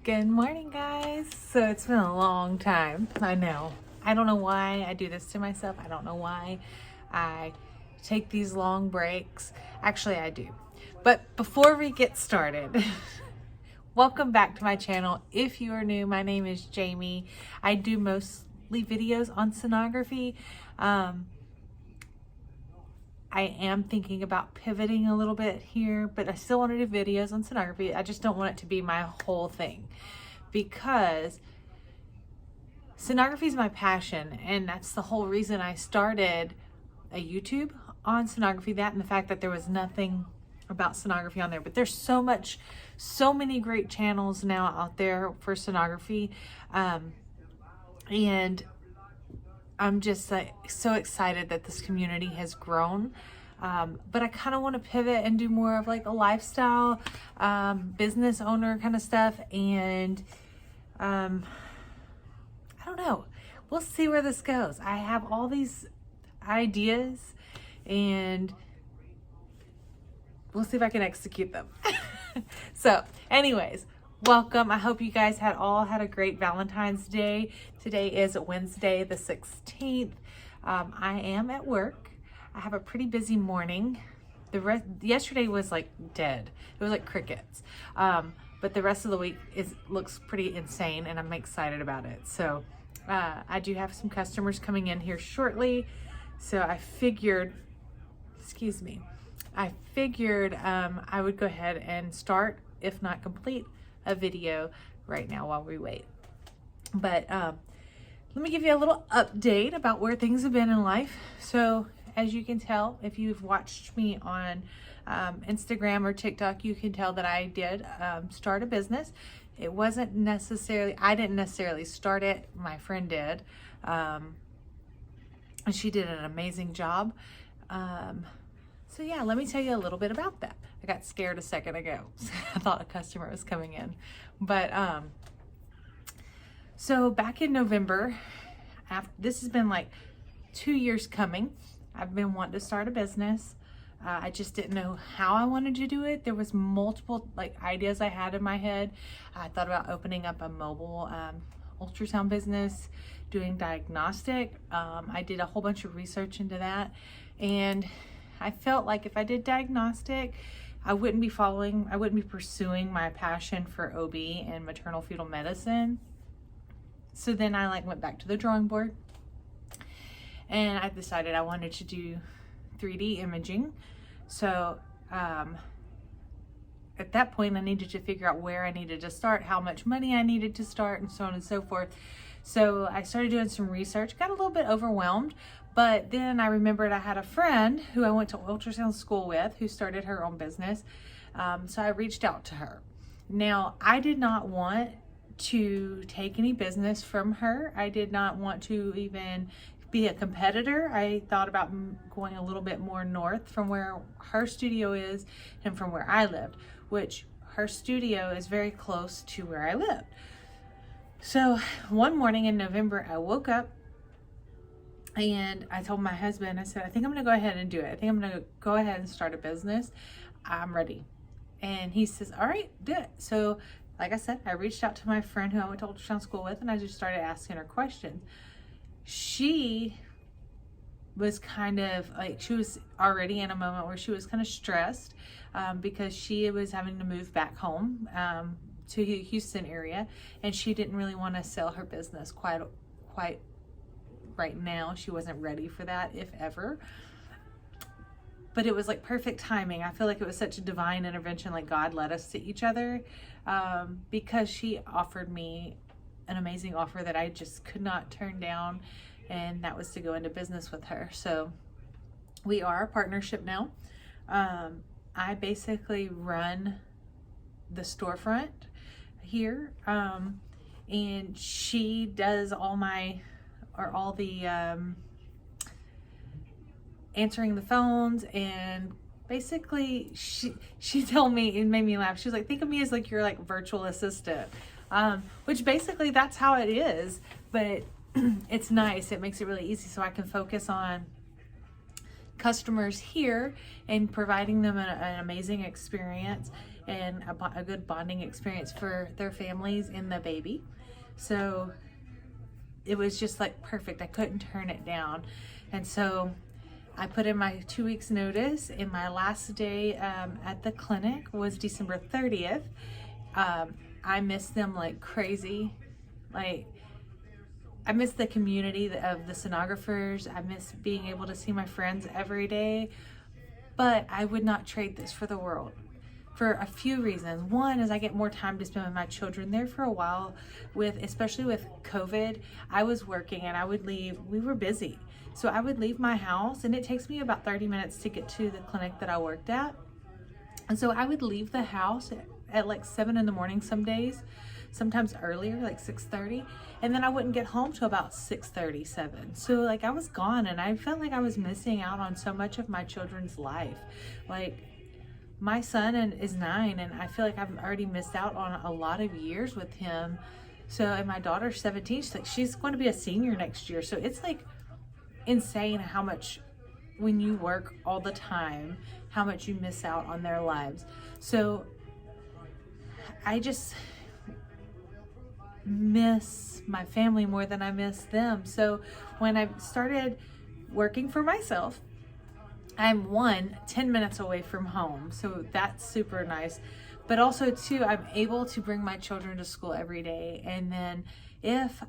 Good morning, guys. So it's been a long time. I know. I don't know why I do this to myself. I don't know why I take these long breaks. Actually, I do. But before we get started, welcome back to my channel. If you are new, my name is Jamie. I do mostly videos on sonography. I am thinking about pivoting a little bit here, but I still want to do videos on sonography. I just don't want it to be my whole thing because sonography is my passion, and that's the whole reason I started a YouTube on sonography, that and the fact that there was nothing about sonography on there. But there's so many great channels now out there for sonography, and I'm just like so excited that this community has grown. But I kind of want to pivot and do more of like a lifestyle, business owner kind of stuff. And I don't know. We'll see where this goes. I have all these ideas and we'll see if I can execute them. So anyways, welcome. I hope you guys all had a great Valentine's Day. Today is Wednesday the 16th. I am at work. I have a pretty busy morning. Yesterday was like dead. It was like crickets. But the rest of the week looks pretty insane, and I'm excited about it. So I do have some customers coming in here shortly. So I figured, I would go ahead and start, if not complete, a video right now while we wait. But let me give you a little update about where things have been in life. So as you can tell, if you've watched me on Instagram or TikTok, you can tell that I did start a business. It wasn't necessarily, I didn't necessarily start it, my friend did, and she did an amazing job. So yeah, let me tell you a little bit about that. I got scared a second ago. I thought a customer was coming in. But so back in November, this has been like 2 years coming. I've been wanting to start a business. I just didn't know how I wanted to do it. There was multiple like ideas I had in my head. I thought about opening up a mobile ultrasound business, doing diagnostic. I did a whole bunch of research into that, and I felt like if I did diagnostic, I wouldn't be pursuing my passion for OB and maternal fetal medicine. So then I went back to the drawing board, and I decided I wanted to do 3D imaging. So at that point, I needed to figure out where I needed to start, how much money I needed to start, and so on and so forth. So I started doing some research, got a little bit overwhelmed, but then I remembered I had a friend who I went to ultrasound school with who started her own business. So I reached out to her. Now, I did not want to take any business from her. I did not want to even be a competitor. I thought about going a little bit more north from where her studio is and from where I lived, which her studio is very close to where I lived. So one morning in November, I woke up and I told my husband, I said, I think I'm gonna go ahead and do it. I think I'm gonna go ahead and start a business. I'm ready. And he says, all right, do it. So like I said, I reached out to my friend who I went to ultrasound school with, and I just started asking her questions. She was kind of like, she was already in a moment where she was kind of stressed because she was having to move back home to the Houston area, and she didn't really want to sell her business quite right now. She wasn't ready for that, if ever. But it was like perfect timing. I feel like it was such a divine intervention, like God led us to each other, because she offered me an amazing offer that I just could not turn down, and that was to go into business with her. So we are a partnership now. I basically run the storefront here, and she does all the answering the phones, and basically she told me, it made me laugh. She was like, think of me as like your virtual assistant, which basically that's how it is, but it's nice. It makes it really easy so I can focus on customers here and providing them an amazing experience. and a good bonding experience for their families and the baby. So it was just like perfect. I couldn't turn it down. And so I put in my 2 weeks notice, and my last day at the clinic was December 30th. I miss them like crazy. Like, I miss the community of the sonographers. I miss being able to see my friends every day, but I would not trade this for the world for a few reasons. One is I get more time to spend with my children. There for a while, especially with COVID, I was working and I would leave. We were busy. So I would leave my house, and it takes me about 30 minutes to get to the clinic that I worked at. And so I would leave the house at like 7 in the morning some days, sometimes earlier, like 6:30, and then I wouldn't get home till about 6:30, 7. So like I was gone, and I felt like I was missing out on so much of my children's life. Like, my son is 9, and I feel like I've already missed out on a lot of years with him. So, and my daughter's 17, she's going to be a senior next year. So it's like insane how much, when you work all the time, how much you miss out on their lives. So I just miss my family more than I miss them. So when I started working for myself, I'm 10 minutes away from home. So that's super nice. But also too, I'm able to bring my children to school every day. And then if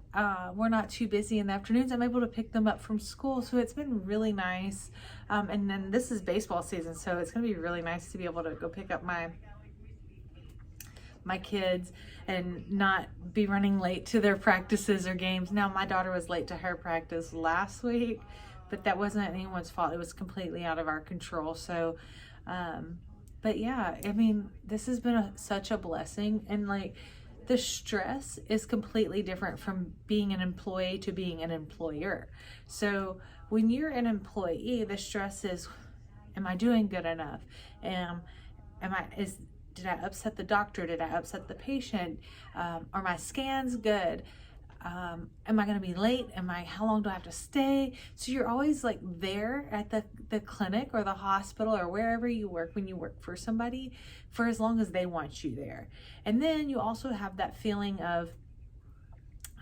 we're not too busy in the afternoons, I'm able to pick them up from school. So it's been really nice. And then this is baseball season, so it's gonna be really nice to be able to go pick up my kids and not be running late to their practices or games. Now, my daughter was late to her practice last week, but that wasn't anyone's fault. It was completely out of our control. So, but yeah, I mean, this has been such a blessing. And like, the stress is completely different from being an employee to being an employer. So when you're an employee, the stress is, am I doing good enough? Did I upset the doctor? Did I upset the patient? Are my scans good? Am I going to be late? How long do I have to stay? So you're always like there at the clinic or the hospital or wherever you work when you work for somebody for as long as they want you there. And then you also have that feeling of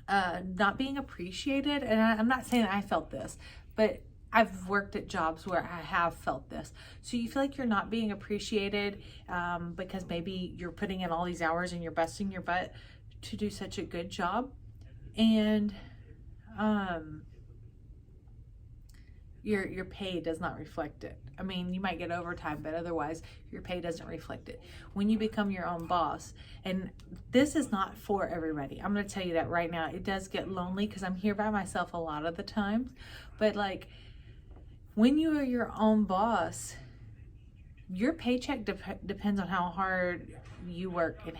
not being appreciated. And I'm not saying I felt this, but I've worked at jobs where I have felt this. So you feel like you're not being appreciated because maybe you're putting in all these hours and you're busting your butt to do such a good job. And your pay does not reflect it. I mean, you might get overtime, but otherwise your pay doesn't reflect it. When you become your own boss, and this is not for everybody, I'm going to tell you that right now. It does get lonely because I'm here by myself a lot of the times, but like, when you are your own boss, your paycheck depends on how hard you work and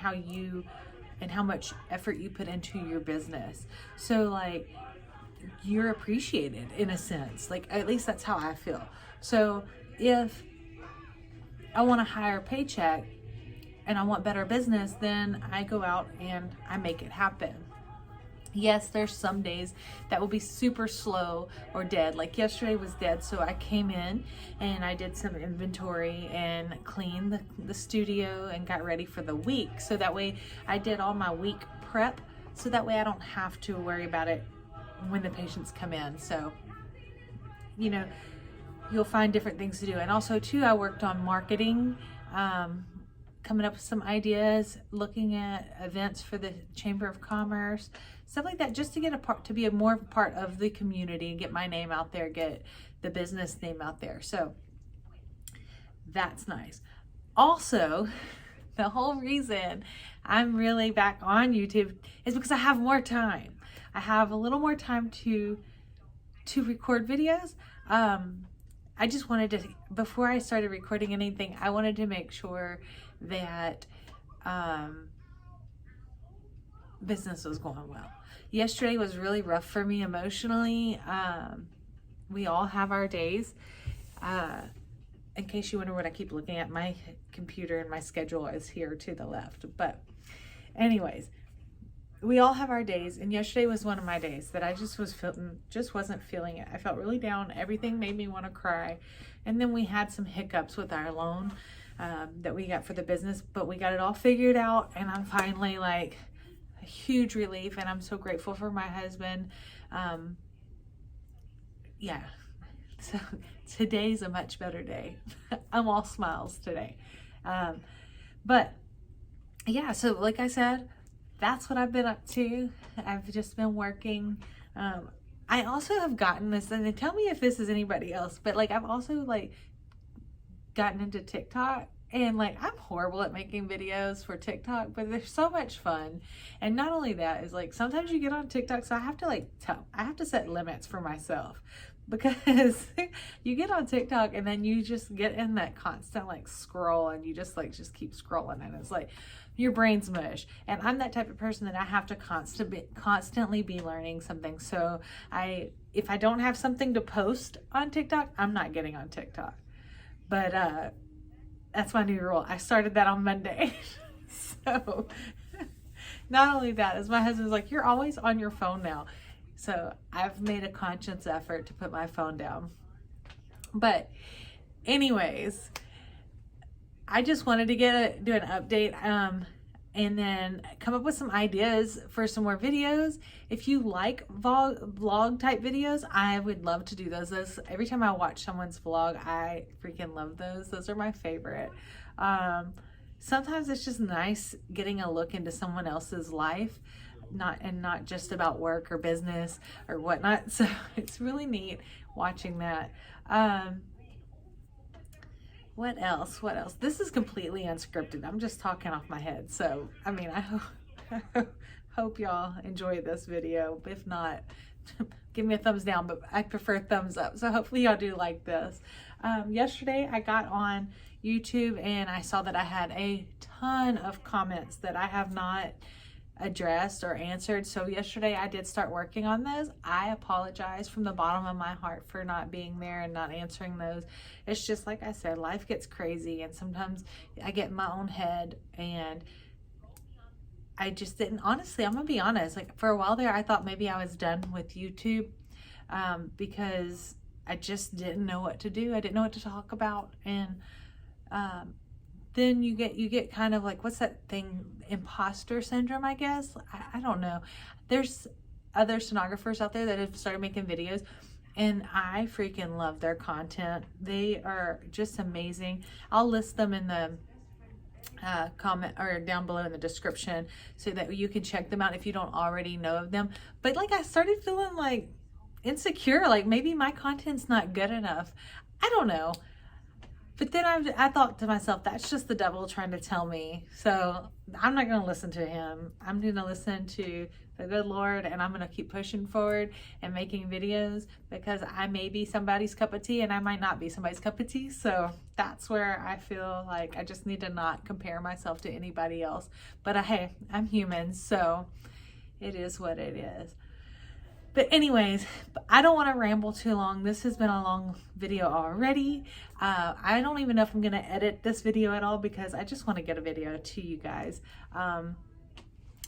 how much effort you put into your business. So like, you're appreciated in a sense. Like, at least that's how I feel. So if I want a higher paycheck and I want better business, then I go out and I make it happen. Yes, there's some days that will be super slow or dead. Like yesterday was dead, so I came in and I did some inventory and cleaned the studio and got ready for the week. So that way I did all my week prep, so that way I don't have to worry about it when the patients come in. So, you know, you'll find different things to do. And also too, I worked on marketing, coming up with some ideas, looking at events for the Chamber of Commerce, stuff like that, just to get to be a more part of the community and get my name out there, get the business name out there. So that's nice. Also, the whole reason I'm really back on YouTube is because I have more time. I have a little more time to record videos. I just wanted to, before I started recording anything, I wanted to make sure that business was going well. Yesterday was really rough for me emotionally. We all have our days. In case you wonder what I keep looking at, my computer and my schedule is here to the left. But anyways, we all have our days, and yesterday was one of my days that I just wasn't feeling it. I felt really down. Everything made me want to cry. And then we had some hiccups with our loan. that we got for the business, but we got it all figured out, and I'm finally like a huge relief, and I'm so grateful for my husband. Yeah, so today's a much better day. I'm all smiles today. But yeah, so like I said, that's what I've been up to. I've just been working. I also have gotten this, and tell me if this is anybody else, but like I've also like gotten into TikTok, and like I'm horrible at making videos for TikTok, but they're so much fun. And not only that, is like sometimes you get on TikTok, so I have to like I have to set limits for myself, because you get on TikTok and then you just get in that constant like scroll, and you just keep scrolling, and it's like your brain's mush. And I'm that type of person that I have to constantly be learning something. So if I don't have something to post on TikTok, I'm not getting on TikTok. But that's my new rule. I started that on Monday. So not only that, as my husband's like, you're always on your phone now. So I've made a conscious effort to put my phone down. But anyways, I just wanted to do an update and then come up with some ideas for some more videos. If you like vlog type videos, I would love to do those. Every time I watch someone's vlog, I freaking love those. Those are my favorite. Sometimes it's just nice getting a look into someone else's life, not just about work or business or whatnot. So it's really neat watching that. What else? This is completely unscripted. I'm just talking off my head. So, I mean, I hope y'all enjoy this video. If not, give me a thumbs down, but I prefer thumbs up. So hopefully y'all do like this. Yesterday I got on YouTube and I saw that I had a ton of comments that I have not addressed or answered. So yesterday I did start working on those. I apologize from the bottom of my heart for not being there and not answering those. It's just like I said, life gets crazy, and sometimes I get in my own head, and I just didn't, honestly, I'm gonna be honest, like for a while there I thought maybe I was done with YouTube because I just didn't know what to do. I didn't know what to talk about. And then you get kind of like, what's that thing, imposter syndrome, I guess. I don't know. There's other sonographers out there that have started making videos, and I freaking love their content. They are just amazing. I'll list them in the comment or down below in the description so that you can check them out if you don't already know of them. But like, I started feeling like insecure, like maybe my content's not good enough. I don't know. But then I thought to myself, that's just the devil trying to tell me. So I'm not going to listen to him. I'm going to listen to the good Lord, and I'm going to keep pushing forward and making videos, because I may be somebody's cup of tea and I might not be somebody's cup of tea. So that's where I feel like I just need to not compare myself to anybody else. But hey, I'm human, so it is what it is. But anyways, I don't want to ramble too long. This has been a long video already. I don't even know if I'm going to edit this video at all, because I just want to get a video to you guys.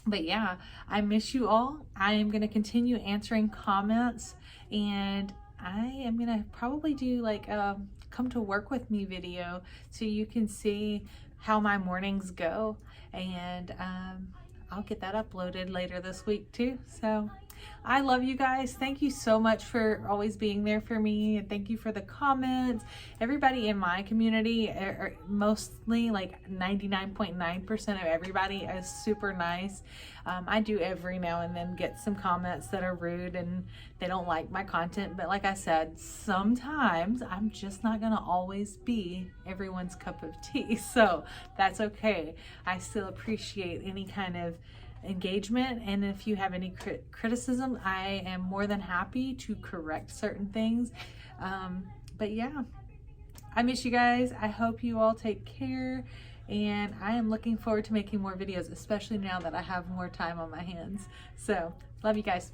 But yeah, I miss you all. I am going to continue answering comments, and I am going to probably do like a come to work with me video so you can see how my mornings go. And I'll get that uploaded later this week too. So I love you guys. Thank you so much for always being there for me, and thank you for the comments. Everybody in my community, mostly like 99.9% of everybody, is super nice. I do every now and then get some comments that are rude and they don't like my content, but like I said, sometimes I'm just not gonna always be everyone's cup of tea, so that's okay. I still appreciate any kind of engagement, and if you have any criticism, I am more than happy to correct certain things. But yeah, I miss you guys. I hope you all take care, and I am looking forward to making more videos, especially now that I have more time on my hands. So love you guys.